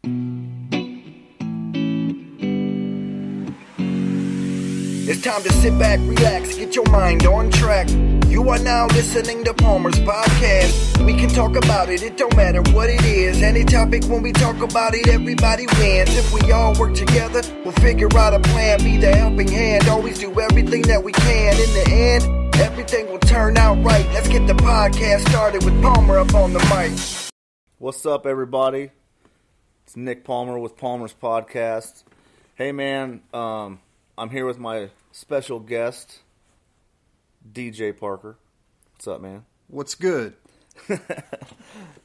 It's time to sit back, relax, get your mind on track. You are now listening to Palmer's podcast. We can talk about it, it don't matter what it is. Any topic, when we talk about it, everybody wins. If we all work together, we'll figure out a plan. Be the helping hand, always do everything that we can. In the end, everything will turn out right. Let's get the podcast started with Palmer up on the mic. What's up, everybody? It's Nick Palmer with Palmer's Podcast. Hey, man, I'm here with my special guest, DJ Parker. What's up, man? What's good?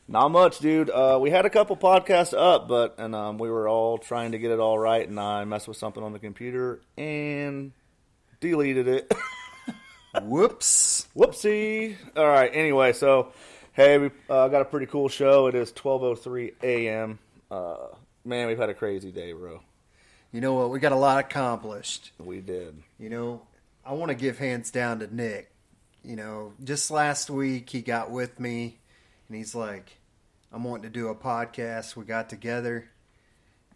Not much, dude. We had a couple podcasts up, but we were all trying to get it all right, and I messed with something on the computer and deleted it. Whoops. Whoopsie. All right, anyway, so, hey, we got a pretty cool show. It is 12:03 a.m. Man, we've had a crazy day, bro. You know what? We got a lot accomplished. We did. You know, I want to give hands down to Nick. You know, just last week he got with me and he's like, I'm wanting to do a podcast. We got together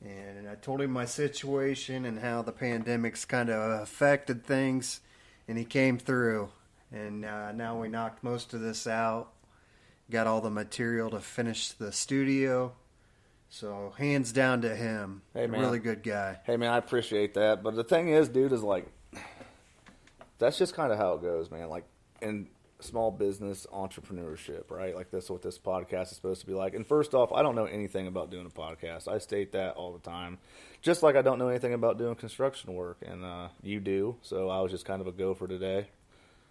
and I told him my situation and how the pandemic's kind of affected things, and he came through. And now we knocked most of this out. Got all the material to finish the studio. So, hands down to him. Hey, man. Really good guy. Hey, man, I appreciate that. But the thing is, dude, is like, that's just kind of how it goes, man. Like, in small business entrepreneurship, right? Like, that's what this podcast is supposed to be like. And first off, I don't know anything about doing a podcast. I state that all the time. Just like I don't know anything about doing construction work. And you do. So, I was just kind of a gopher today.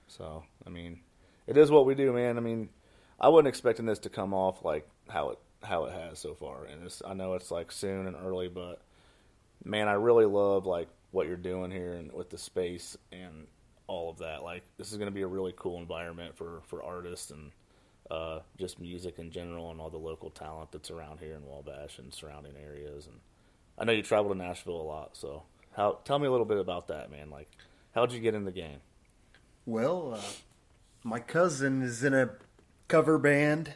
So, I mean, it is what we do, man. I mean, I wasn't expecting this to come off like how it has so far, and I know it's like soon and early, but man, I really love like what you're doing here and with the space and all of that. Like, this is going to be a really cool environment for artists and just music in general and all the local talent that's around here in Wabash and surrounding areas. And I know you travel to Nashville a lot, so tell me a little bit about that, man. Like, how'd you get in the game? Well, my cousin is in a cover band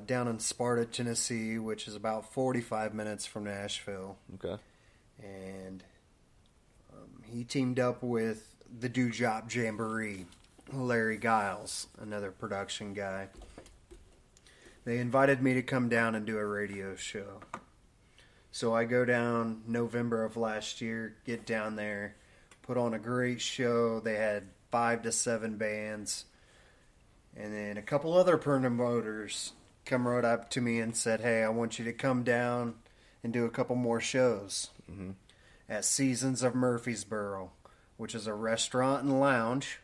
down in Sparta, Tennessee, which is about 45 minutes from Nashville. Okay. And he teamed up with the Dewdrop Jamboree, Larry Giles, another production guy. They invited me to come down and do a radio show. So I go down November of last year, get down there, put on a great show. They had 5 to 7 bands. And then a couple other promoters come right up to me and said, hey, I want you to come down and do a couple more shows at Seasons of Murfreesboro, which is a restaurant and lounge.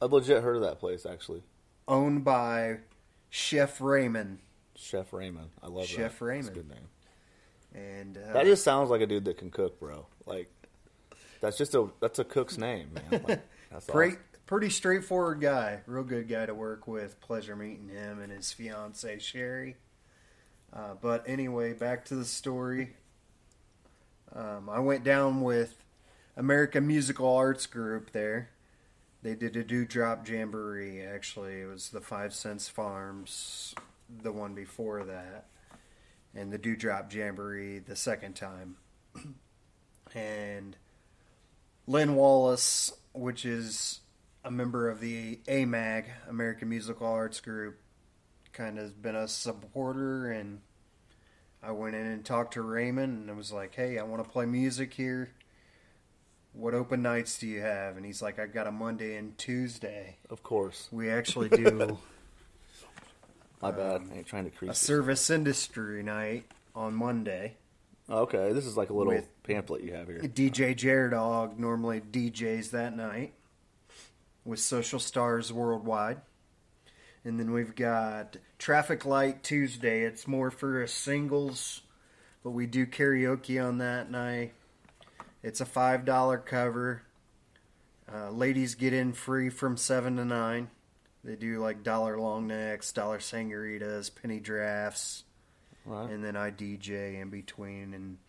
I've legit heard of that place, actually. Owned by Chef Raymond. Chef Raymond. I love that. Chef Raymond. That's a good name. And that just sounds like a dude that can cook, bro. Like, that's a cook's name, man. Like, that's awesome. Pretty straightforward guy. Real good guy to work with. Pleasure meeting him and his fiancée, Sherry. But anyway, back to the story. I went down with American Musical Arts Group there. They did a Dewdrop Jamboree, actually. It was the 5 Cents Farms, the one before that. And the Dewdrop Jamboree the second time. And Lynn Wallace, which is a member of the AMAG, American Musical Arts Group, kind of been a supporter, and I went in and talked to Raymond, and I was like, hey, I want to play music here. What open nights do you have? And he's like, I got a Monday and Tuesday. Of course. We actually do my bad. I ain't trying to crease a service industry night on Monday. Okay, this is like a little pamphlet you have here. DJ Jaredog normally DJs that night with Social Stars Worldwide. And then we've got Traffic Light Tuesday. It's more for singles, but we do karaoke on that night. It's a $5 cover. Ladies get in free from 7 to 9. They do like dollar long necks, dollar sangritas, penny drafts. Right. And then I DJ in between, and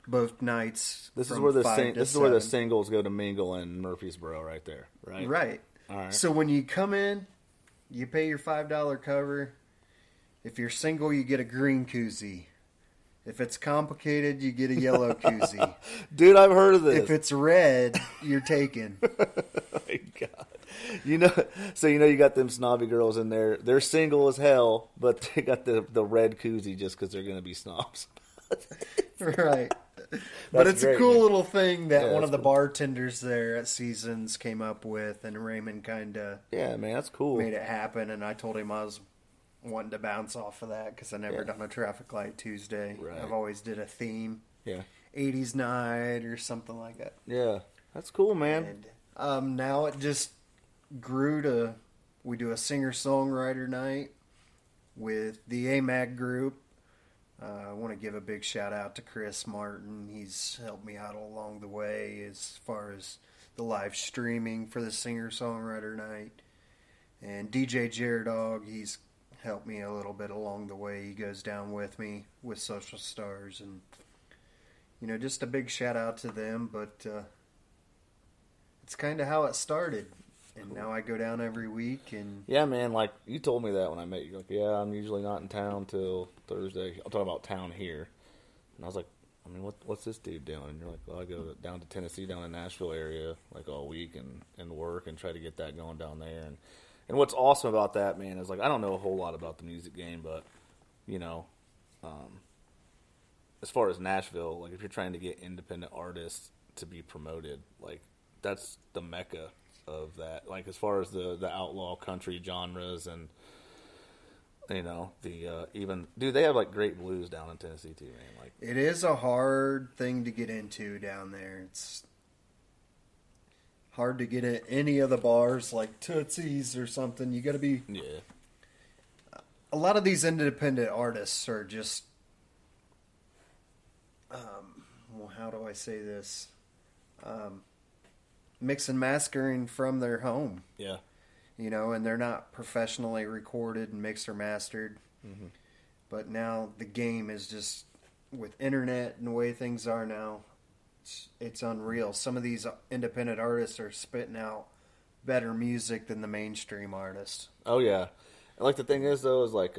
both nights. This is where the singles go to mingle in Murfreesboro, right there, right? Right. All right. So when you come in, you pay your $5 cover. If you're single, you get a green koozie. If it's complicated, you get a yellow koozie. Dude, I've heard of this. If it's red, you're taken. My God. You got them snobby girls in there. They're single as hell, but they got the red koozie just because they're going to be snobs. Right. But it's great, a cool man. little thing that one of the cool. bartenders there at Seasons came up with, and Raymond kind of Yeah, man, that's cool. made it happen. And I told him I was wanting to bounce off of that because I never done a traffic light Tuesday. Right. I've always did a theme, Yeah. 80s night or something like that. Yeah, that's cool, man. And now it just grew to, we do a singer-songwriter night with the AMAG group. I want to give a big shout out to Chris Martin. He's helped me out along the way as far as the live streaming for the singer-songwriter night. And DJ Jaredog, he's helped me a little bit along the way. He goes down with me with Social Stars. And, just a big shout out to them. But it's kind of how it started. And now I go down every week. And Yeah, man, like, you told me that when I met you. Like, yeah, I'm usually not in town till Thursday. I'm talking about town here. And I was like, I mean, what's this dude doing? And you're like, well, I go down to Tennessee, down in Nashville area, like, all week and work and try to get that going down there. And what's awesome about that, man, is, like, I don't know a whole lot about the music game, but, as far as Nashville, like, if you're trying to get independent artists to be promoted, like, that's the mecca of that. Like, as far as the outlaw country genres and, even, dude, they have, like, great blues down in Tennessee, too, man. Like, it is a hard thing to get into down there. It's hard to get at any of the bars like Tootsie's or something. You got to be. yeah. A lot of these independent artists are just. How do I say this? Mix and mastering from their home. Yeah. And they're not professionally recorded and mixed or mastered. Mm-hmm. But now the game is just, with internet and the way things are now, it's unreal. Some of these independent artists are spitting out better music than the mainstream artists. Oh, yeah. And, like, the thing is, though, is, like,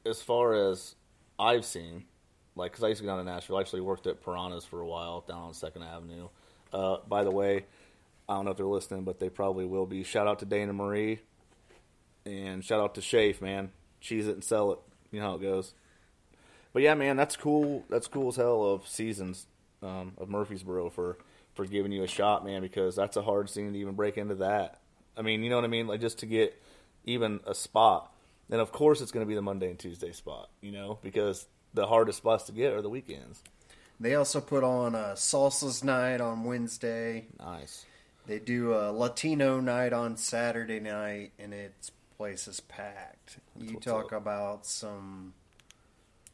as far as I've seen, like, because I used to go down to Nashville. I actually worked at Piranha's for a while down on 2nd Avenue. By the way, I don't know if they're listening, but they probably will be. Shout out to Dana Marie. And shout out to Shafe, man. Cheese it and sell it. You know how it goes. But yeah, man, that's cool. That's cool as hell of Seasons of Murfreesboro for giving you a shot, man, because that's a hard scene to even break into that. I mean, you know what I mean? Like, just to get even a spot. And, of course, it's going to be the Monday and Tuesday spot, because the hardest spots to get are the weekends. They also put on a Salsa's night on Wednesday. Nice. They do a Latino night on Saturday night, and its place is packed. You talk about some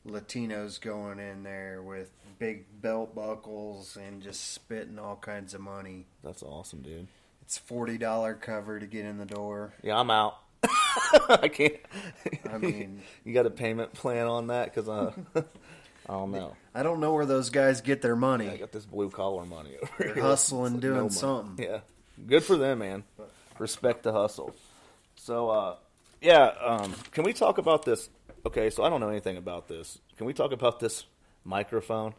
Latinos going in there with big belt buckles and just spitting all kinds of money. That's awesome, dude. It's $40 cover to get in the door. Yeah, I'm out. I can't. I mean, you got a payment plan on that? Because I don't know. I don't know where those guys get their money. I got this blue collar money over They're here. hustling, Like, doing no something. Yeah, good for them, man. Respect the hustle. So, can we talk about this? Okay, so I don't know anything about this. Can we talk about this microphone?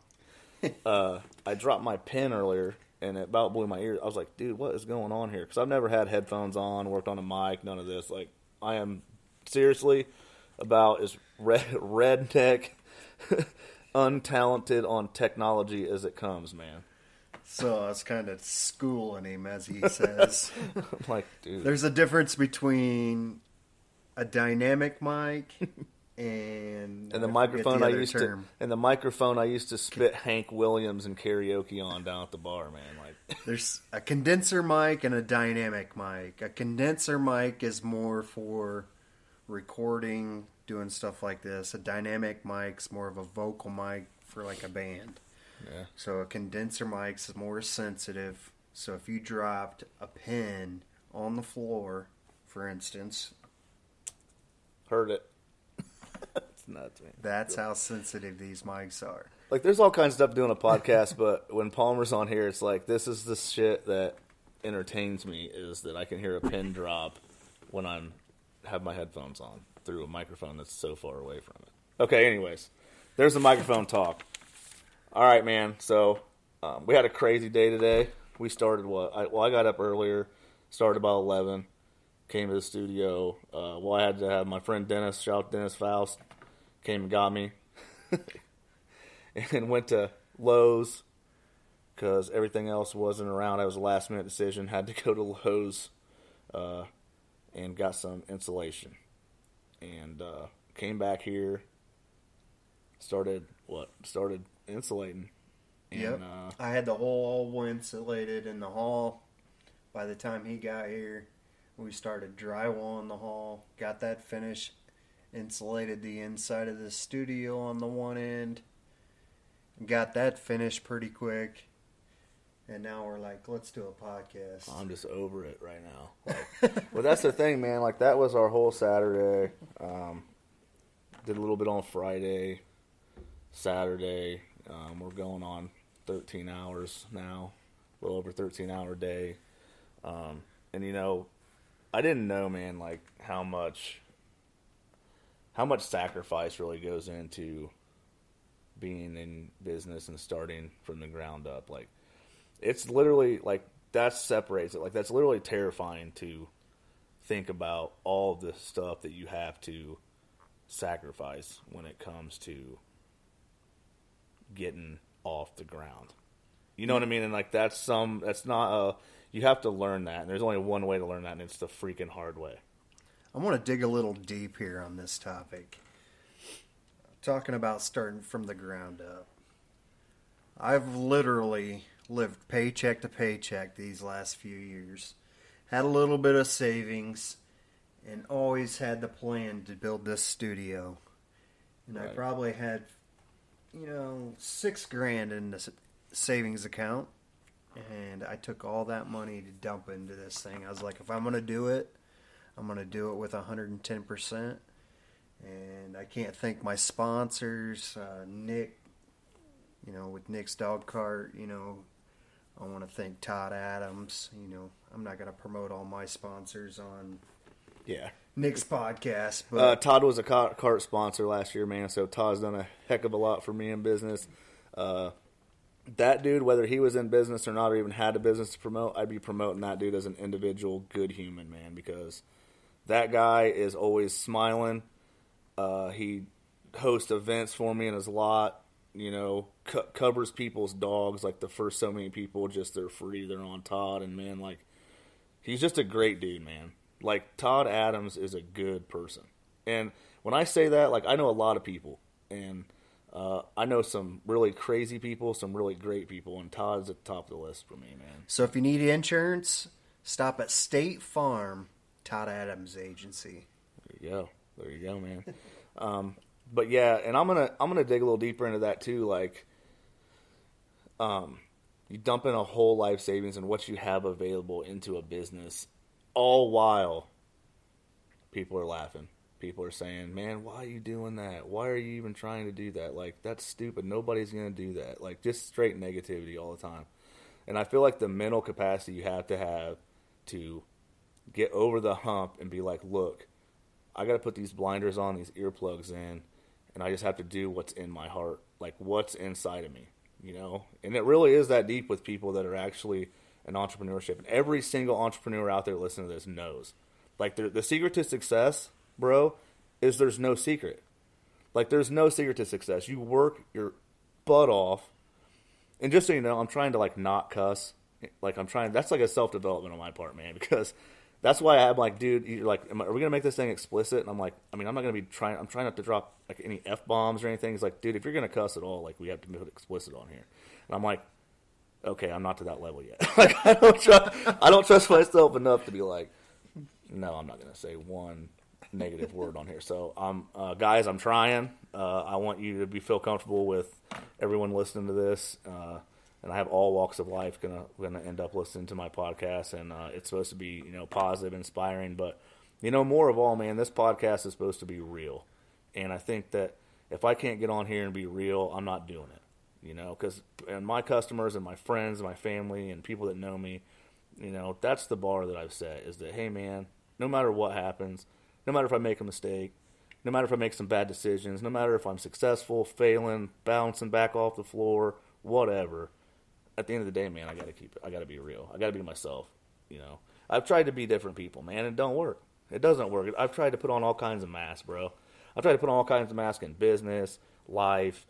I dropped my pen earlier, and it about blew my ears. I was like, dude, what is going on here? Because I've never had headphones on, worked on a mic, none of this. Like, I am seriously about as redneck, untalented on technology as it comes, man. So I was kind of schooling him, as he says. I'm like, dude. There's a difference between a dynamic mic and the microphone I used to spit Hank Williams and karaoke on down at the bar, man. Like, there's a condenser mic and a dynamic mic. A condenser mic is more for recording, doing stuff like this. A dynamic mic's more of a vocal mic for like a band. yeah. So a condenser mic is more sensitive. So if you dropped a pen on the floor, for instance, Heard it. It's nuts, man. that's how sensitive these mics are. Like, there's all kinds of stuff doing a podcast, but when Palmer's on here, it's like, this is the shit that entertains me, is that I can hear a pin drop when have my headphones on through a microphone that's so far away from it. Okay, anyways. There's the microphone talk. All right, man. So we had a crazy day today. We started I got up earlier, started about 11, came to the studio. I had to have my friend Dennis, shout out Dennis Faust, came and got me. And went to Lowe's because everything else wasn't around. It was a last-minute decision. Had to go to Lowe's and got some insulation. And came back here, started insulating. And, yep. I had the whole insulated in the hall. By the time he got here, we started drywall in the hall, got that finished, insulated the inside of the studio on the one end, got that finished pretty quick. And now we're like, let's do a podcast. I'm just over it right now. Well, that's the thing, man. Like, that was our whole Saturday. Did a little bit on Friday, Saturday. We're going on 13 hours now, a little over 13-hour day. And, you know, I didn't know, man, like, how much sacrifice really goes into being in business and starting from the ground up. Like, it's literally, like, that separates it. Like, that's literally terrifying to think about all the stuff that you have to sacrifice when it comes to getting off the ground. You know what I mean? And, like, you have to learn that. And there's only one way to learn that, and it's the freaking hard way. I want to dig a little deep here on this topic. Talking about starting from the ground up. I've literally lived paycheck to paycheck these last few years. Had a little bit of savings and always had the plan to build this studio. And right. I probably had, $6,000 in the savings account. And I took all that money to dump into this thing. I was like, if I'm going to do it, I'm going to do it with 110%. And I can't thank my sponsors, Nick, with Nick's Dog Cart, I want to thank Todd Adams. I'm not going to promote all my sponsors on Nick's podcast. But Todd was a cart sponsor last year, man, so Todd's done a heck of a lot for me in business. That dude, whether he was in business or not, or even had a business to promote, I'd be promoting that dude as an individual good human, man, because that guy is always smiling. He hosts events for me in his lot, covers people's dogs, like the first so many people, just they're free, they're on Todd, and man, like, he's just a great dude, man. Like, Todd Adams is a good person. And when I say that, like, I know a lot of people, and I know some really crazy people, some really great people, and Todd's at the top of the list for me, man. So if you need insurance, stop at State Farm, Todd Adams Agency. There you go, man. But yeah, and I'm gonna dig a little deeper into that too. Like, you dump in a whole life savings and what you have available into a business, all while people are laughing. People are saying, "Man, why are you doing that? Why are you even trying to do that? Like, that's stupid. Nobody's gonna do that." Like, just straight negativity all the time. And I feel like the mental capacity you have to get over the hump and be like, "Look, I got to put these blinders on, these earplugs in, and I just have to do what's in my heart, like what's inside of me, And it really is that deep with people that are actually in entrepreneurship. And every single entrepreneur out there listening to this knows. Like, the secret to success, bro, is there's no secret. Like, there's no secret to success. You work your butt off. And just so you know, I'm trying to, like, not cuss. Like, that's like a self-development on my part, man, because that's why I'm like, dude, you're like, are we going to make this thing explicit? And I'm like, I'm not going to be I'm trying not to drop, like, any F-bombs or anything. He's like, dude, if you're going to cuss at all, like, we have to put explicit on here. And I'm like, okay, I'm not to that level yet. Like, I don't trust myself enough to be like, no, I'm not going to say one negative word on here. So, guys, I'm trying. I want you to feel comfortable with everyone listening to this. And I have all walks of life gonna end up listening to my podcast, and it's supposed to be positive, inspiring. But more of all, man, this podcast is supposed to be real, and I think that if I can't get on here and be real, I'm not doing it. Because my customers and my friends and my family and people that know me, that's the bar that I've set. Is that, hey, man, no matter what happens, no matter if I make a mistake, no matter if I make some bad decisions, no matter if I'm successful, failing, bouncing back off the floor, whatever. At the end of the day, man, I gotta be real. I gotta be myself. You know, I've tried to be different people, man, and it don't work. It doesn't work. I've tried to put on all kinds of masks, bro. I've tried to put on all kinds of masks in business, life,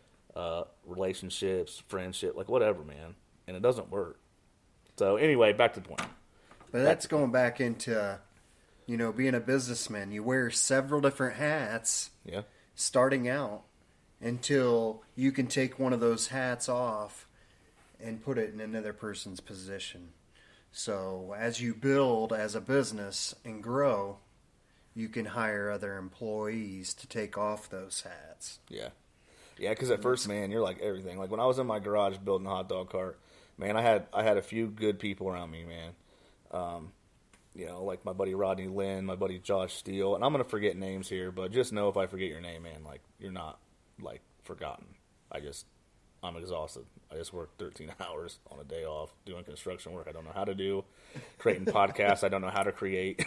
relationships, friendship, like whatever, man, and it doesn't work. So anyway, back to the point. But that's going back into, being a businessman. You wear several different hats. Yeah. Starting out until you can take one of those hats off and put it in another person's position. So as you build as a business and grow, you can hire other employees to take off those hats. Yeah. Yeah, because at first, man, you're like everything. Like when I was in my garage building a hot dog cart, man, I had a few good people around me, man. Like my buddy Rodney Lynn, my buddy Josh Steele, and I'm gonna forget names here, but just know if I forget your name, man, like you're not like forgotten. I'm exhausted. I just worked 13 hours on a day off doing construction work I don't know how to do, creating podcasts I don't know how to create.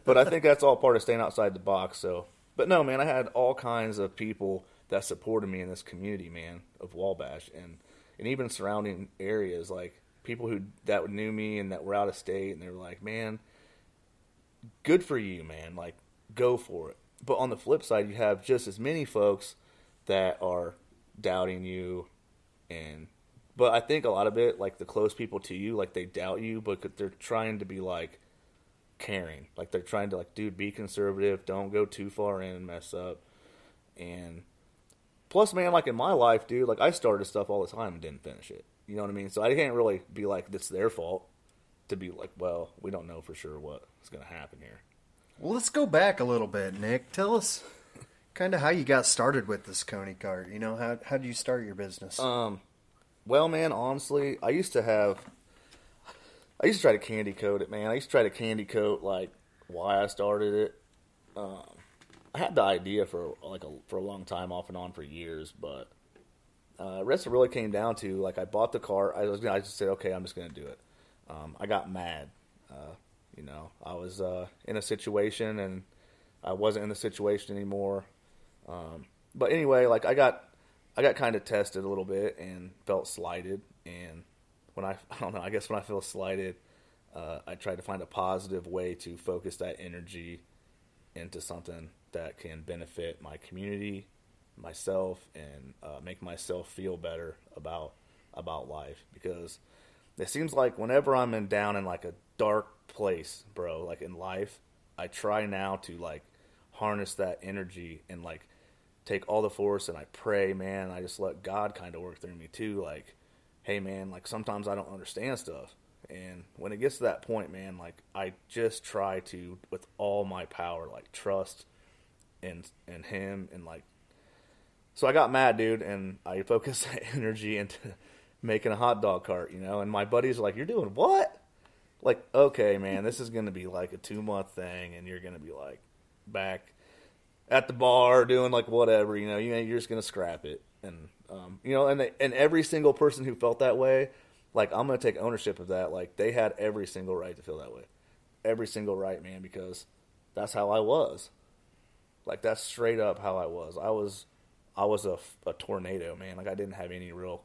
But I think that's all part of staying outside the box. So, but no, man, I had all kinds of people that supported me in this community, man, of Wabash, and even surrounding areas, like people that knew me and that were out of state, and they were like, man, good for you, man, like go for it. But on the flip side, you have just as many folks that are doubting you, but I think a lot of it, like the close people to you, like they doubt you, but they're trying to be like caring, like they're trying to like, dude, be conservative, don't go too far in and mess up. And plus, man, like in my life, dude, like I started stuff all the time and didn't finish it. You know what I mean? So I can't really be like, it's their fault to be like, well, we don't know for sure what's going to happen here. Well, let's go back a little bit, Nick. Tell us kind of how you got started with this Coney cart. How did you start your business? Well, man, honestly, I used to try to candy coat it, man. I used to try to candy coat like why I started it. I had the idea for a long time, off and on for years, but the rest of it really came down to like I bought the cart. I just said, okay, I'm just gonna do it. I got mad. I was in a situation and I wasn't in the situation anymore. But anyway, like I got kind of tested a little bit and felt slighted. And I guess when I feel slighted, I try to find a positive way to focus that energy into something that can benefit my community, myself, and make myself feel better about life. Because it seems like whenever I'm down in like a dark place, bro, like in life, I try now to like harness that energy and like take all the force, and I pray, man. I just let God kind of work through me too. Like, hey, man, like sometimes I don't understand stuff. And when it gets to that point, man, like I just try to, with all my power, like trust in Him. And like, so I got mad, dude, and I focused that energy into making a hot dog cart, and my buddies are like, you're doing what? Like, okay, man, this is going to be like a 2-month thing, and you're going to be like back at the bar doing like whatever, you're just going to scrap it. And, and every single person who felt that way, like, I'm going to take ownership of that. Like, they had every single right to feel that way. Every single right, man, because that's how I was. Like, that's straight up how I was. I was a tornado, man. Like, I didn't have any real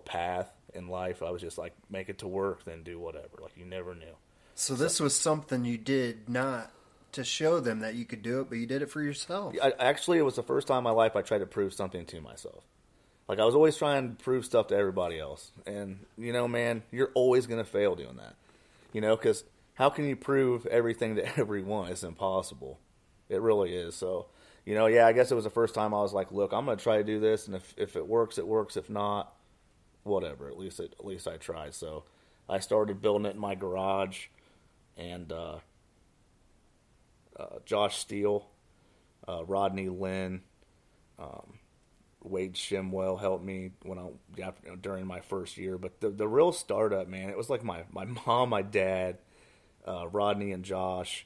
path in life. I was just like, make it to work, then do whatever. Like, you never knew. So this was something you did not to show them that you could do it, but you did it for yourself. Actually, it was the first time in my life I tried to prove something to myself. Like, I was always trying to prove stuff to everybody else. And, man, you're always going to fail doing that. Because how can you prove everything to everyone? It's impossible. It really is. So, I guess it was the first time I was like, look, I'm going to try to do this. And if it works, it works. If not, whatever. At least I tried. So I started building it in my garage. And Josh Steele, Rodney Lynn, Wade Shimwell helped me during my first year. But the real startup, man, it was like my mom, my dad, Rodney and Josh.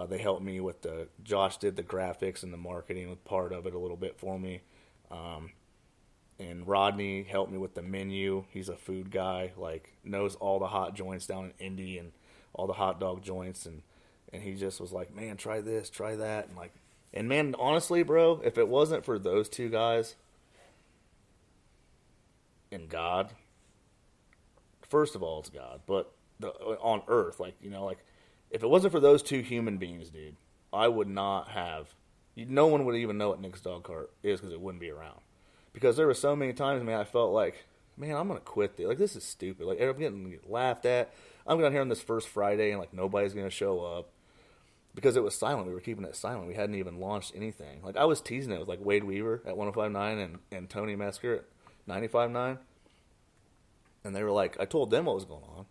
They helped me with Josh did the graphics and the marketing with part of it a little bit for me. And Rodney helped me with the menu. He's a food guy, like knows all the hot joints down in Indy and all the hot dog joints. And he just was like, man, try this, try that. And, man, honestly, bro, if it wasn't for those two guys and God, first of all, it's God, but on earth, like, you know, like, if it wasn't for those two human beings, dude, I would not have, no one would even know what Nick's Dog Cart is because it wouldn't be around. Because there were so many times, man, I felt like, man, I'm going to quit this. Like, this is stupid. Like, I'm getting laughed at. I'm going here on this first Friday, and, like, nobody's going to show up. Because it was silent. We were keeping it silent. We hadn't even launched anything. Like, I was teasing it with, like, Wade Weaver at 105.9 and Tony Mesker at 95.9. And they were like, I told them what was going on.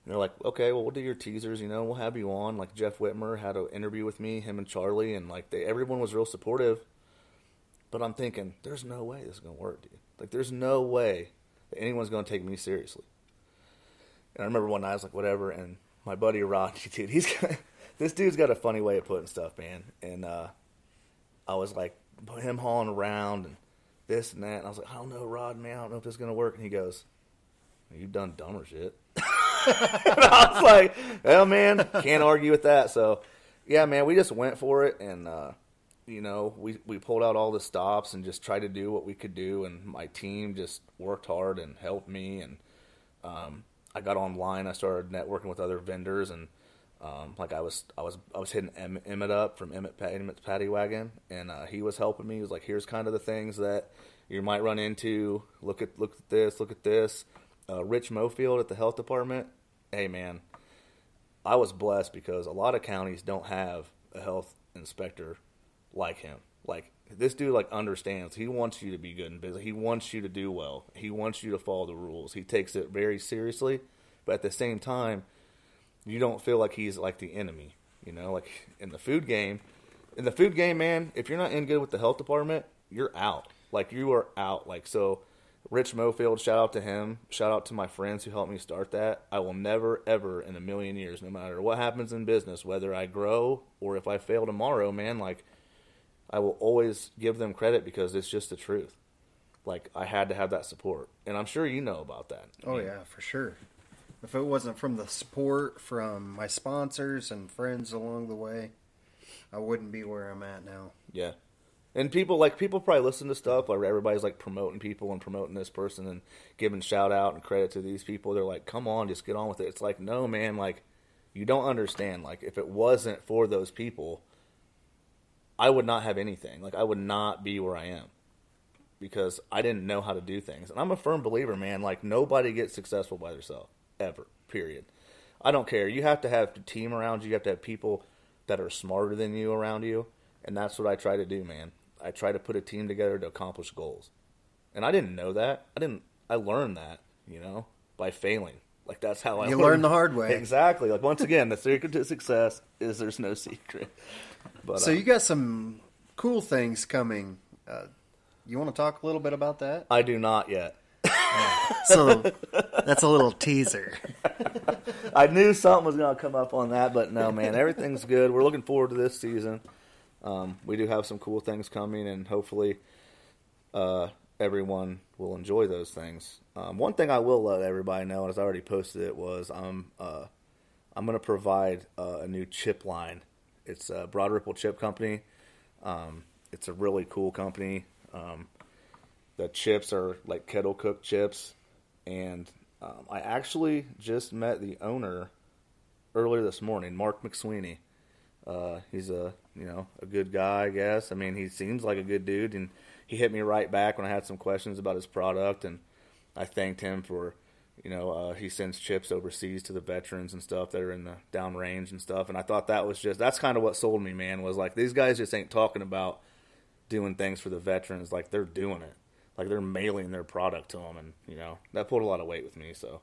And they're like, okay, well, we'll do your teasers, you know, we'll have you on. Like, Jeff Whitmer had an interview with me, him and Charlie, and, like, everyone was real supportive. But I'm thinking, there's no way this is going to work, dude. Like, there's no way that anyone's going to take me seriously. And I remember one night, I was like, whatever, and my buddy Rodney, dude, this dude's got a funny way of putting stuff, man. And I was like, him hauling around and this and that. And I was like, I don't know, Rod, man, I don't know if this is going to work. And he goes, you've done dumber shit. And I was like, well, man, can't argue with that. So, yeah, man, we just went for it. And, you know, we pulled out all the stops and just tried to do what we could do. And my team just worked hard and helped me. And I got online. I started networking with other vendors. And like I was hitting Emmett up from Emmett's Paddy Wagon, and he was helping me. He was like, "Here's kind of the things that you might run into. Look at this. Look at this." Rich Mofield at the health department. Hey, man, I was blessed because a lot of counties don't have a health inspector like him. Like, this dude, like, understands. He wants you to be good in business. He wants you to do well. He wants you to follow the rules. He takes it very seriously, but at the same time, you don't feel like he's like the enemy, you know, like in the food game, man, if you're not in good with the health department, you're out. Like, you are out. Like, so Rich Mofield, shout out to him. Shout out to my friends who helped me start that. I will never, ever in a million years, no matter what happens in business, whether I grow or if I fail tomorrow, man, like, I will always give them credit because it's just the truth. Like, I had to have that support. And I'm sure you know about that. Oh, yeah, for sure. If it wasn't from the support from my sponsors and friends along the way, I wouldn't be where I'm at now. Yeah. And people probably listen to stuff, like everybody's like promoting people and promoting this person and giving shout out and credit to these people. They're like, come on, just get on with it. It's like, no, man, like, you don't understand. Like, if it wasn't for those people, I would not have anything. Like, I would not be where I am because I didn't know how to do things. And I'm a firm believer, man, like, nobody gets successful by themselves. Ever, period. I don't care. You have to have a team around you. You have to have people that are smarter than you around you. And that's what I try to do, man. I try to put a team together to accomplish goals. And I didn't know that. I learned that, you know, by failing. Like, that's how you learn the hard way. Exactly. Like, once again, the secret to success is there's no secret. But so you got some cool things coming. You want to talk a little bit about that? I do not yet. So that's a little teaser. I knew something was going to come up on that, but no, man, everything's good. We're looking forward to this season. We do have some cool things coming, and hopefully everyone will enjoy those things. One thing I will let everybody know, as I already posted it, was I'm going to provide a new chip line. It's a Broad Ripple Chip Company. It's a really cool company. The chips are like kettle cooked chips, and I actually just met the owner earlier this morning, Mark McSweeney. He's a good guy, I guess. I mean, he seems like a good dude, and he hit me right back when I had some questions about his product, and I thanked him for, he sends chips overseas to the veterans and stuff that are in the downrange and stuff, and I thought that's kind of what sold me, man, was like, these guys just ain't talking about doing things for the veterans, like, they're doing it. Like, they're mailing their product to them, and, that pulled a lot of weight with me, so.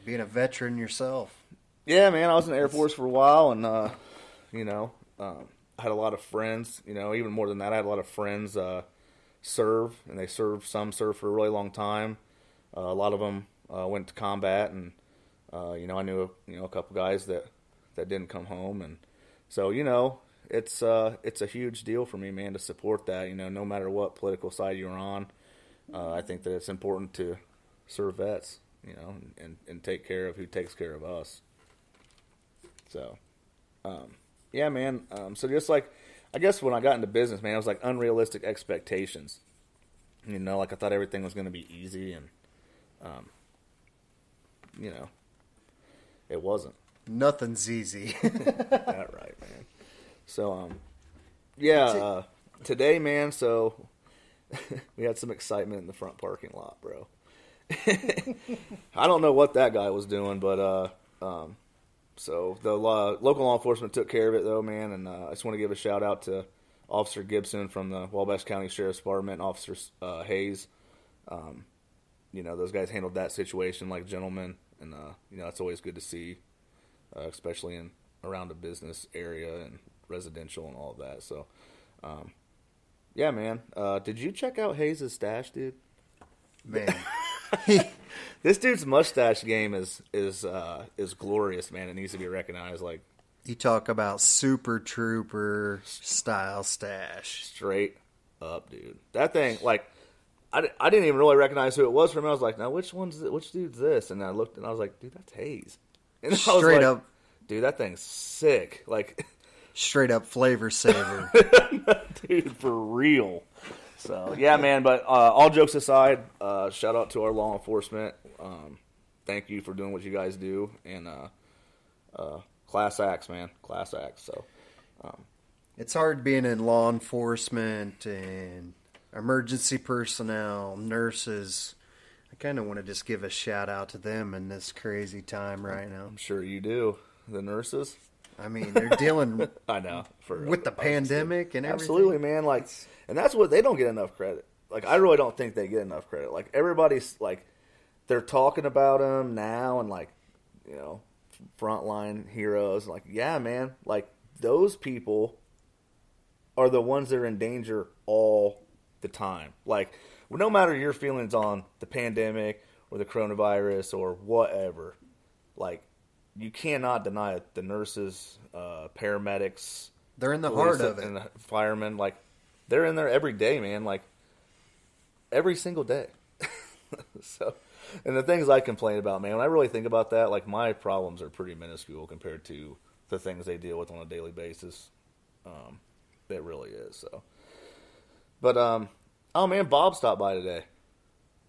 Being a veteran yourself. Yeah, man, I was in the Air Force for a while, and, I had a lot of friends, even more than that, I had a lot of friends serve, and some served for a really long time. A lot of them went to combat, and, I knew, a couple guys that didn't come home, and so, it's a huge deal for me, man, to support that, no matter what political side you're on. I think that it's important to serve vets, and take care of who takes care of us. So, yeah, man. So just like, I guess when I got into business, man, it was like unrealistic expectations. You know, like I thought everything was going to be easy, and you know, it wasn't. Nothing's easy. That right, man. So, yeah, today, man, so we had some excitement in the front parking lot, bro. I don't know what that guy was doing, but so the local law enforcement took care of it, though, man, and I just want to give a shout-out to Officer Gibson from the Wabash County Sheriff's Department, and Officer Hayes. You know, those guys handled that situation like gentlemen, and, you know, it's always good to see, especially in around a business area and residential and all of that. So, yeah, man. Did you check out Hayes' stash, dude? Man. This dude's mustache game is glorious, man. It needs to be recognized. Like, you talk about Super Trooper style stash. Straight up, dude. That thing, like, I didn't even really recognize who it was from. I was like, now which dude's this? And I looked and I was like, dude, that's Hayes. And I was Straight like, up, dude, that thing's sick. Like, straight up flavor saver. dude, for real. So, yeah, man, but all jokes aside, shout out to our law enforcement. Thank you for doing what you guys do. And class acts, man. Class acts. So, It's hard being in law enforcement and emergency personnel, nurses. I kind of want to just give a shout out to them in this crazy time right now. I'm sure you do. The nurses. I mean, they're dealing I know with the pandemic and everything. Absolutely, man. Like, and that's what they don't get enough credit. Like, I really don't think they get enough credit. Like, everybody's like, they're talking about them now and like, you know, frontline heroes. Like, yeah, man. Like, those people are the ones that are in danger all the time. Like, no matter your feelings on the pandemic or the coronavirus or whatever, like, you cannot deny it. The nurses, paramedics, they're in the heart of it. And the firemen, like, they're in there every day, man. Like, every single day. So, and the things I complain about, man, when I really think about that, like, my problems are pretty minuscule compared to the things they deal with on a daily basis. It really is. So, but oh man, Bob stopped by today.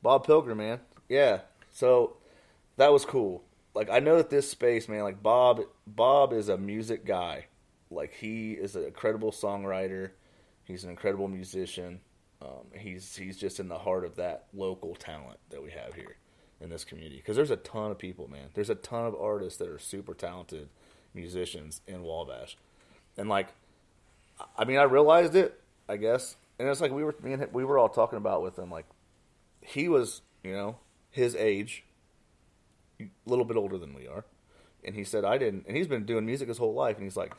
Bob Pilgrim, man. Yeah. So that was cool. Like, I know that this space, man, like, Bob is a music guy. Like, he is an incredible songwriter. He's an incredible musician. He's just in the heart of that local talent that we have here in this community. Because there's a ton of people, man. There's a ton of artists that are super talented musicians in Wabash. And, like, I mean, I realized it, I guess. And it's like we were all talking about with him. Like, he was, you know, his age, a little bit older than we are. And he said, I didn't. And he's been doing music his whole life. And he's like,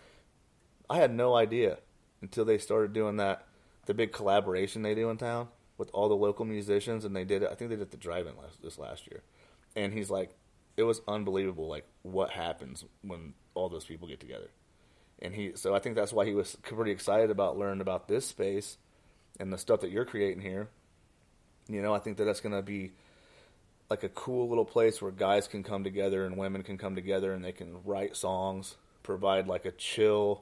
I had no idea until they started doing that, the big collaboration they do in town with all the local musicians. And they did it. I think they did it at the drive-in this last year. And he's like, it was unbelievable, like, what happens when all those people get together. And so I think that's why he was pretty excited about learning about this space and the stuff that you're creating here. You know, I think that's going to be like a cool little place where guys can come together and women can come together and they can write songs, provide like a chill,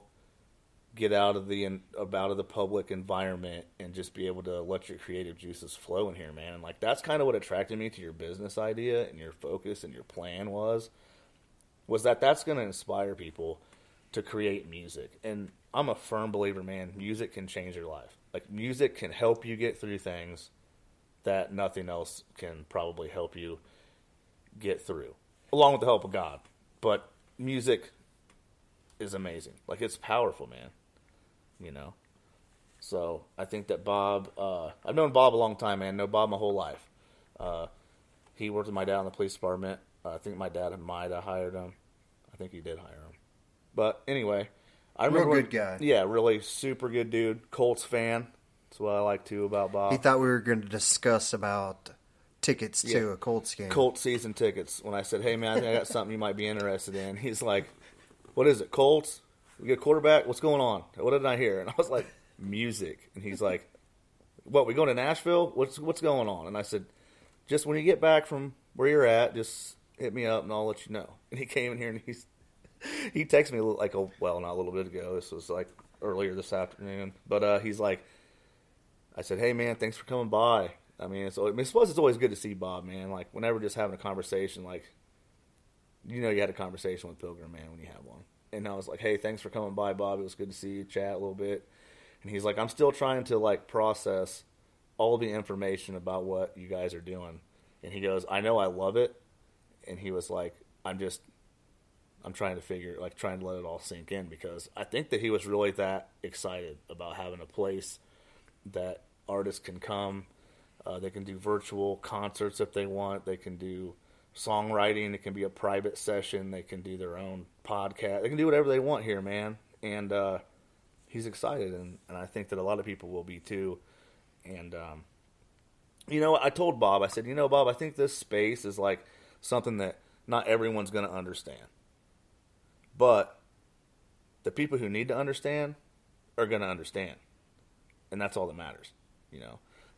get out of the public environment and just be able to let your creative juices flow in here, man. And like, that's kind of what attracted me to your business idea and your focus and your plan was that that's going to inspire people to create music. And I'm a firm believer, man, music can change your life. Like, music can help you get through things that nothing else can probably help you get through, along with the help of God. But music is amazing. Like, it's powerful, man. You know? So, I think that Bob, I've known Bob a long time, man. Know Bob my whole life. He worked with my dad in the police department. I think my dad might have hired him. I think he did hire him. But anyway, I remember. Real good guy. Yeah, really super good dude. Colts fan. That's what I like too about Bob. He thought we were going to discuss about tickets to a Colts game. Colts season tickets. When I said, hey man, I think I got something you might be interested in. He's like, what is it, Colts? We get a quarterback? What's going on? What did I hear? And I was like, music. And he's like, what, we going to Nashville? What's going on? And I said, just when you get back from where you're at, just hit me up and I'll let you know. And he came in here and he texted me not a little bit ago. This was like earlier this afternoon. But he's like, I said, hey, man, thanks for coming by. I suppose it's always good to see Bob, man. Like, whenever just having a conversation, like, you had a conversation with Pilgrim, man, when you have one. And I was like, hey, thanks for coming by, Bob. It was good to see you, chat a little bit. And he's like, I'm still trying to, like, process all the information about what you guys are doing. And he goes, I know I love it. And he was like, I'm trying to trying to let it all sink in, because I think that he was really that excited about having a place that artists can come. They can do virtual concerts if they want. They can do songwriting. It can be a private session. They can do their own podcast. They can do whatever they want here, man. And he's excited, and I think that a lot of people will be too. And, I told Bob, I said, Bob, I think this space is like something that not everyone's going to understand. But the people who need to understand are going to understand. And that's all that matters,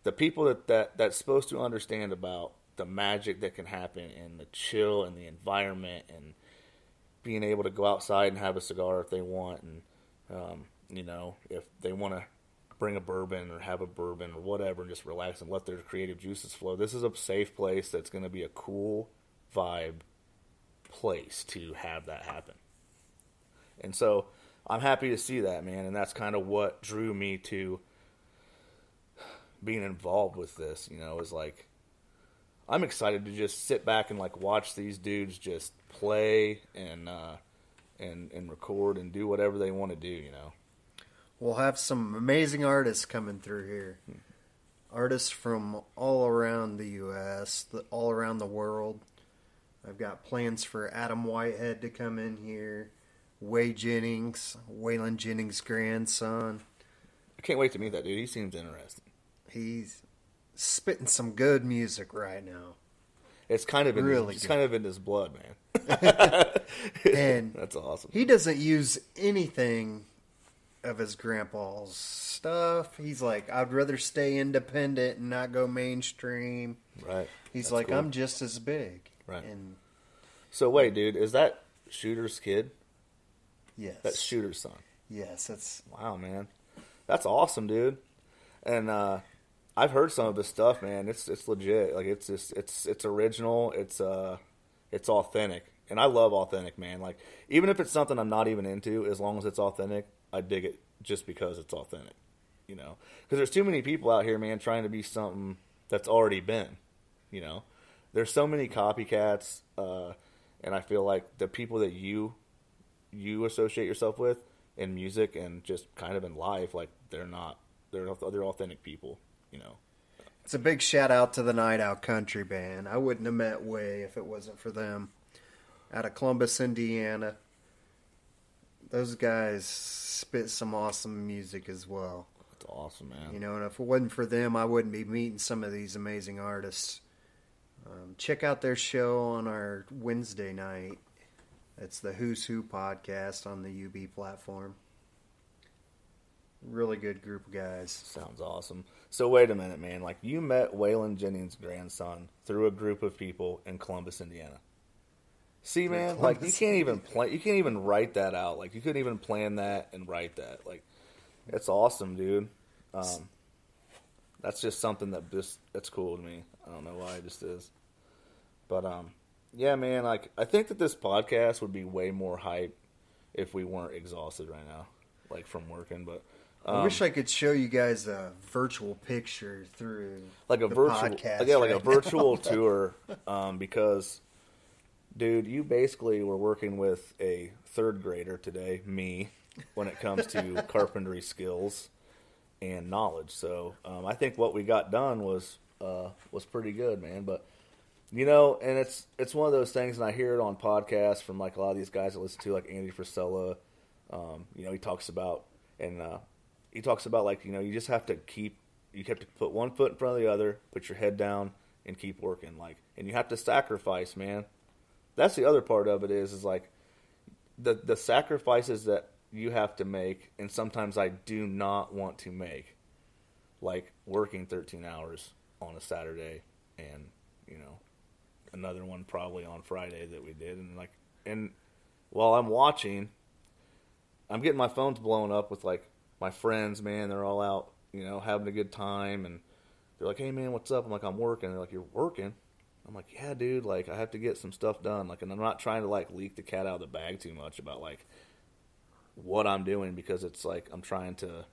The people that's supposed to understand about the magic that can happen and the chill and the environment and being able to go outside and have a cigar if they want, and if they want to bring a bourbon or have a bourbon or whatever and just relax and let their creative juices flow. This is a safe place that's going to be a cool vibe place to have that happen. And so I'm happy to see that, man, and that's kind of what drew me to being involved with this, is like, I'm excited to just sit back and like watch these dudes just play and record and do whatever they want to do, We'll have some amazing artists coming through here. Artists from all around the U.S., all around the world. I've got plans for Adam Whitehead to come in here. Waylon Jennings' grandson. I can't wait to meet that dude. He seems interesting. He's spitting some good music right now. It's kind of it's kind of in his blood, man. And that's awesome. He doesn't use anything of his grandpa's stuff. He's like, I'd rather stay independent and not go mainstream. Right. He's that's like, cool. I'm just as big. Right. And so wait, dude, is that Shooter's kid? Yes. That's Shooter's son. Yes, that's... Wow, man. That's awesome, dude. And I've heard some of his stuff, man. It's legit. Like, it's original. It's authentic. And I love authentic, man. Like, even if it's something I'm not even into, as long as it's authentic, I dig it just because it's authentic. Because there's too many people out here, man, trying to be something that's already been. There's so many copycats, and I feel like the people that you associate yourself with in music and just kind of in life, like, they're authentic people. It's a big shout out to the Night Out Country Band. I wouldn't have met Way if it wasn't for them. Out of Columbus, Indiana. Those guys spit some awesome music as well. That's awesome, man. And if it wasn't for them, I wouldn't be meeting some of these amazing artists. Check out their show on our Wednesday night. It's the Who's Who podcast on the UB platform. Really good group of guys. Sounds awesome. So wait a minute, man. Like, you met Waylon Jennings' grandson through a group of people in Columbus, Indiana. See, man, like, you can't even write that out. Like, you couldn't even plan that and write that. Like, it's awesome, dude. That's just something that's cool to me. I don't know why, it just is. But yeah, man, like, I think that this podcast would be way more hype if we weren't exhausted right now, like, from working. But I wish I could show you guys a virtual picture through like a virtual podcast. Yeah, like a virtual tour. Because, dude, you basically were working with a third grader today, me, when it comes to carpentry skills and knowledge. So I think what we got done was pretty good, man. But and it's one of those things, and I hear it on podcasts from like a lot of these guys I listen to, like Andy Frisella. He talks about like, you just have to put one foot in front of the other, put your head down, and keep working. Like, and you have to sacrifice, man. That's the other part of it is like the sacrifices that you have to make, and sometimes I do not want to make, like working 13 hours on a Saturday and, another one probably on Friday that we did. And while I'm watching, I'm getting my phones blowing up with like my friends, man. They're all out, having a good time, and they're like, "Hey, man, what's up?" I'm like, "I'm working." They're like, "You're working?" I'm like, "Yeah, dude. Like, I have to get some stuff done." Like, and I'm not trying to like leak the cat out of the bag too much about like what I'm doing, because it's like I'm trying to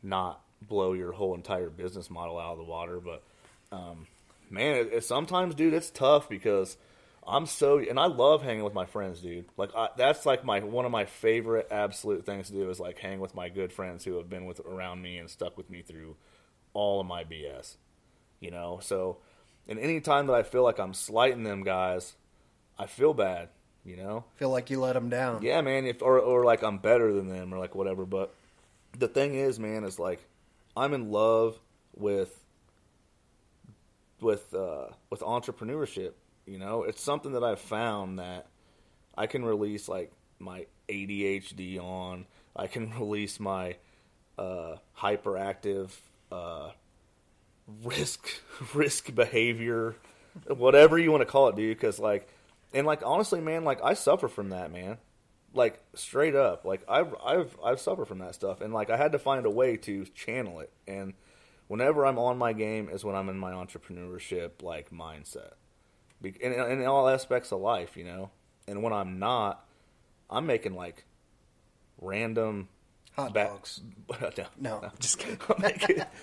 not blow your whole entire business model out of the water. But man, sometimes, dude, it's tough because and I love hanging with my friends, dude. Like, that's like one of my favorite absolute things to do is like hang with my good friends who have been around me and stuck with me through all of my BS, So, and any time that I feel like I'm slighting them guys, I feel bad, Feel like you let them down. Yeah, man. Or like I'm better than them or like whatever. But the thing is, man, is like I'm in love with entrepreneurship. It's something that I've found that I can release like my ADHD on. I can release my hyperactive risk behavior, whatever you want to call it, dude. Because like, and like honestly, man, like I suffer from that, man. Like straight up, like I've suffered from that stuff, and like I had to find a way to channel it. And whenever I'm on my game is when I'm in my entrepreneurship like mindset. In all aspects of life, And when I'm not, I'm making like random hot dogs. No, just kidding.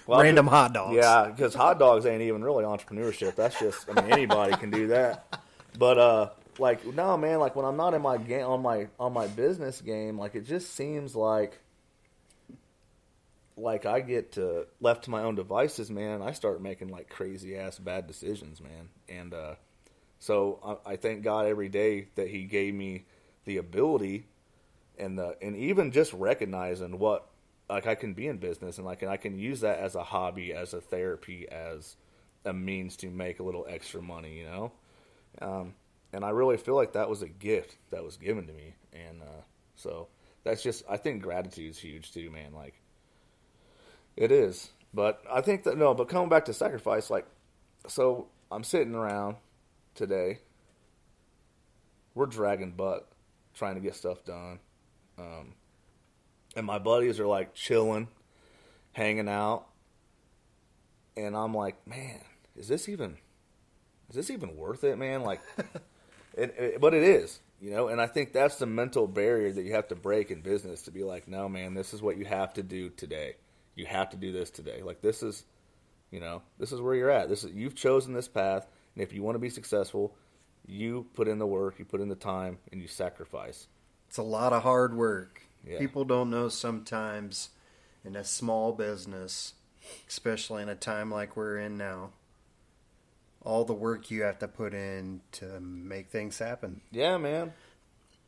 Random hot dogs. Yeah, because hot dogs ain't even really entrepreneurship. That's just, anybody can do that. But like, no, man, like when I'm not in my game, on my business game, like it just seems like I get left to my own devices, man. I start making like crazy ass bad decisions, man, and. So I thank God every day that He gave me the ability and even just recognizing what like I can be in business, and I can use that as a hobby, as a therapy, as a means to make a little extra money, And I really feel like that was a gift that was given to me, and so that's just, I think gratitude is huge too, man. Like it is, but I think that but coming back to sacrifice, like so I'm sitting around. Today, we're dragging butt, trying to get stuff done, and my buddies are like chilling, hanging out, and I'm like, man, is this even worth it, man? Like, but it is, and I think that's the mental barrier that you have to break in business to be like, no, man, this is what you have to do today. You have to do this today. Like this is where you're at. You've chosen this path. And if you want to be successful, you put in the work, you put in the time, and you sacrifice. It's a lot of hard work. Yeah. People don't know sometimes in a small business, especially in a time like we're in now, all the work you have to put in to make things happen. Yeah, man.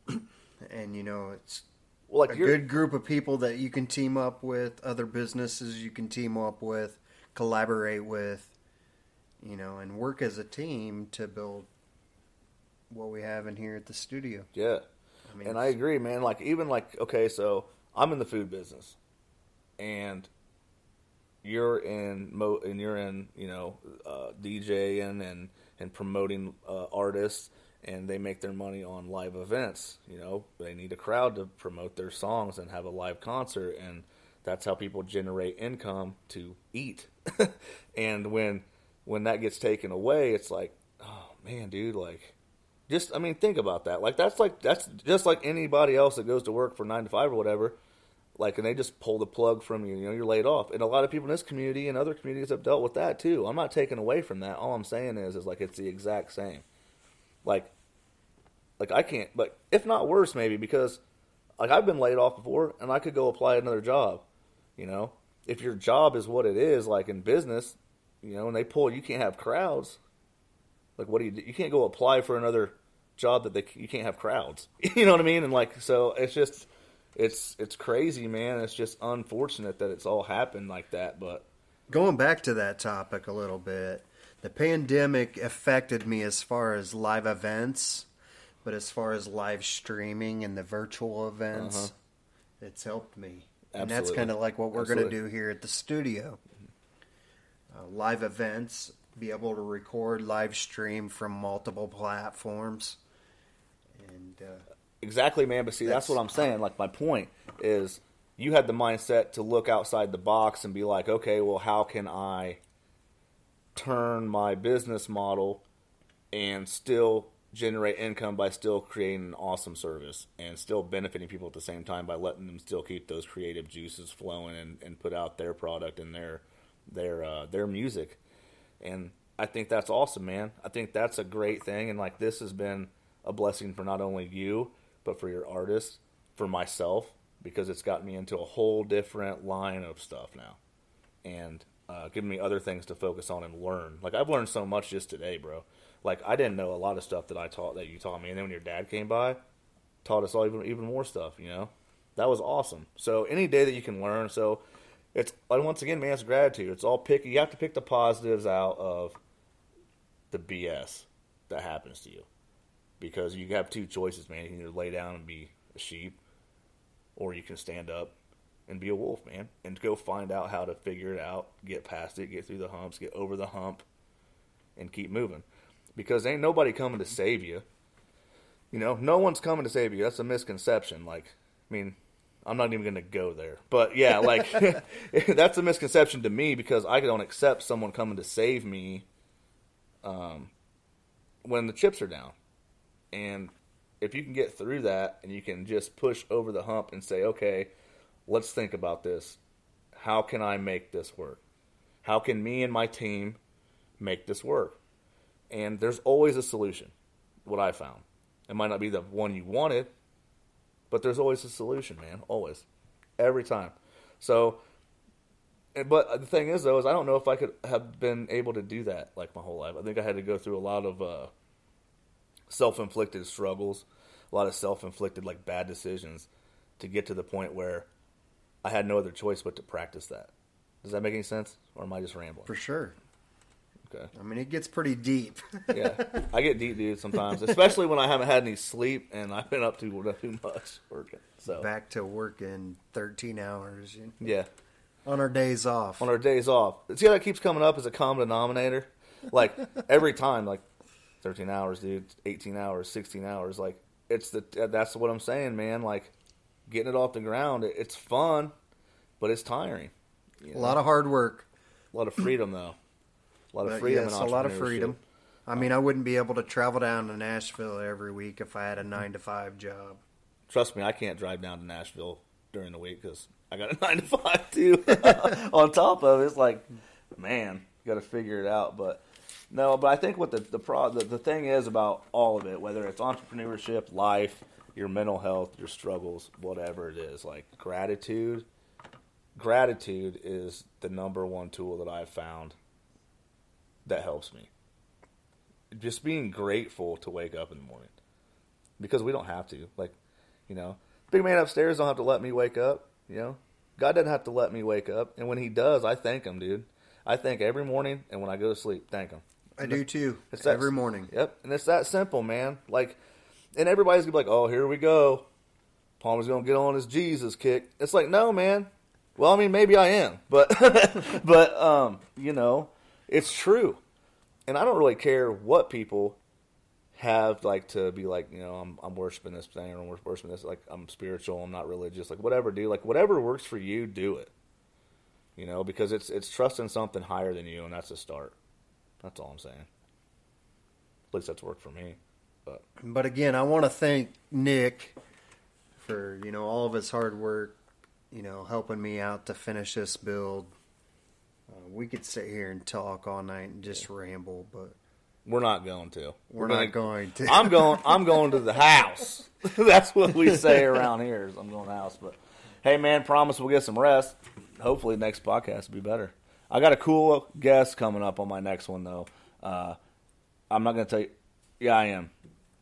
And, it's like a good group of people that you can team up with, other businesses you can team up with, collaborate with. And work as a team to build what we have in here at the studio. Yeah. And I agree, man. Like, even like, okay, so I'm in the food business and you're in, DJing and promoting artists, and they make their money on live events. They need a crowd to promote their songs and have a live concert. And that's how people generate income to eat. And when that gets taken away, it's like, oh man, dude, like, think about that. Like, that's just like anybody else that goes to work for 9 to 5 or whatever. Like, and they just pull the plug from you, you're laid off. And a lot of people in this community and other communities have dealt with that too. I'm not taking away from that. All I'm saying is like, it's the exact same. Like I can't, like, if not worse maybe, because like I've been laid off before and I could go apply another job, If your job is what it is, like in business, when they pull, you can't have crowds. Like, what do you do? You can't go apply for another job you can't have crowds. You know what I mean? And like, so it's just, it's crazy, man. It's just unfortunate that it's all happened like that. But going back to that topic a little bit, the pandemic affected me as far as live events, but as far as live streaming and the virtual events, it's helped me. Absolutely. And that's kind of like what we're going to do here at the studio. Live events, be able to record, live stream from multiple platforms. And Exactly, man. But see, that's what I'm saying. Like, my point is you had the mindset to look outside the box and be like, okay, well, how can I turn my business model and still generate income by still creating an awesome service and still benefiting people at the same time by letting them still keep those creative juices flowing and put out their product and their music. And I think that's awesome, man. I think that's a great thing. And like, this has been a blessing for not only you, but for your artists, for myself, because it's gotten me into a whole different line of stuff now. And giving me other things to focus on and learn. Like, I've learned so much just today, bro. Like, I didn't know a lot of stuff that you taught me. And then when your dad came by, taught us all even more stuff, you know? That was awesome. So any day that you can learn. So it's, once again, man, it's gratitude. It's all picky. You have to pick the positives out of the BS that happens to you. Because you have two choices, man. You can either lay down and be a sheep, or you can stand up and be a wolf, man. And go find out how to figure it out, get past it, get through the humps, get over the hump, and keep moving. Because ain't nobody coming to save you. You know, no one's coming to save you. That's a misconception. Like, I mean, I'm not even going to go there. But, yeah, like, that's a misconception to me because I don't accept someone coming to save me when the chips are down. And if you can get through that and you can just push over the hump and say, okay, let's think about this. How can I make this work? How can me and my team make this work? And there's always a solution, what I found. It might not be the one you wanted, but there's always a solution, man. Always. Every time. So, but the thing is, though, is I don't know if I could have been able to do that, like, my whole life. I think I had to go through a lot of self-inflicted struggles, a lot of self-inflicted, like, bad decisions to get to the point where I had no other choice but to practice that. Does that make any sense? Or am I just rambling? For sure. Okay. I mean, it gets pretty deep. Yeah. I get deep, dude, sometimes. Especially when I haven't had any sleep and I've been up too much working. So back to working 13 hours. Yeah. On our days off. On our days off. See how that keeps coming up as a common denominator? Like, every time, like, 13 hours, dude, 18 hours, 16 hours. Like, that's what I'm saying, man. Like, getting it off the ground, it's fun, but it's tiring. You know? A lot of hard work. A lot of freedom, though. A lot of freedom yes, and a lot of freedom. I mean, I wouldn't be able to travel down to Nashville every week if I had a 9-to-5 job. Trust me, I can't drive down to Nashville during the week because I got a 9-to-5 too. On top of it, it's like, man, you got to figure it out. But no, but I think what the thing is about all of it, whether it's entrepreneurship, life, your mental health, your struggles, whatever it is, like gratitude is the number one tool that I've found that helps me. Just being grateful to wake up in the morning. Because we don't have to. Like, you know, big man upstairs don't have to let me wake up, you know. God doesn't have to let me wake up. And when he does, I thank him, dude. I thank every morning, and when I go to sleep, thank him. I do too. It's every morning. Yep. And it's that simple, man. Like, and everybody's going to be like, oh, here we go. Palmer's going to get on his Jesus kick. It's like, no, man. Well, I mean, maybe I am. But, you know, it's true. And I don't really care what people have, like, to be like, you know, I'm worshiping this thing, or I'm worshiping this, like, I'm spiritual, I'm not religious, like, whatever, dude. Like, whatever works for you, do it. You know, because it's trusting something higher than you, and that's a start. That's all I'm saying. At least that's worked for me. But again, I want to thank Nick for, you know, all of his hard work, you know, helping me out to finish this build. We could sit here and talk all night and just ramble, but we're not going to. We're not going to. I'm going to the house. That's what we say around here. Is I'm going to the house. But hey, man, promise we'll get some rest. Hopefully, next podcast will be better. I got a cool guest coming up on my next one, though. I'm not going to tell you. Yeah, I am.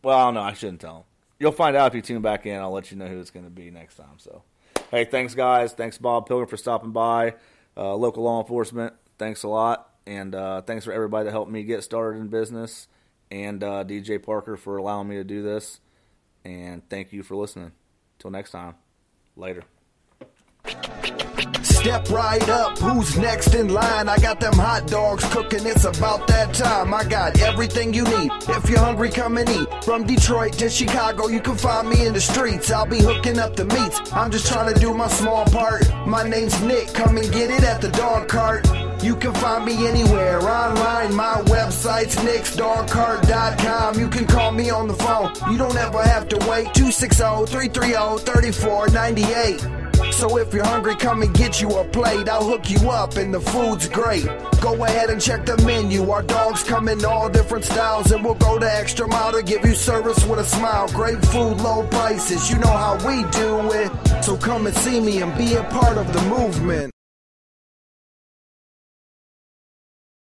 Well, no, I shouldn't tell him. You'll find out if you tune back in. I'll let you know who it's going to be next time. So, hey, thanks, guys. Thanks, Bob Pilgrim, for stopping by. Local law enforcement, thanks a lot. And thanks for everybody that helped me get started in business. And DJ Parker for allowing me to do this. And thank you for listening. Till next time. Later. Step right up, who's next in line? I got them hot dogs cooking, it's about that time. I got everything you need. If you're hungry, come and eat. From Detroit to Chicago, you can find me in the streets. I'll be hooking up the meats. I'm just trying to do my small part. My name's Nick, come and get it at the dog cart. You can find me anywhere online. My website's nicksdogcart.com. You can call me on the phone. You don't ever have to wait. 260-330-3498. So if you're hungry, come and get you a plate. I'll hook you up and the food's great. Go ahead and check the menu. Our dogs come in all different styles, and we'll go the extra mile to give you service with a smile. Great food, low prices. You know how we do it. So come and see me and be a part of the movement.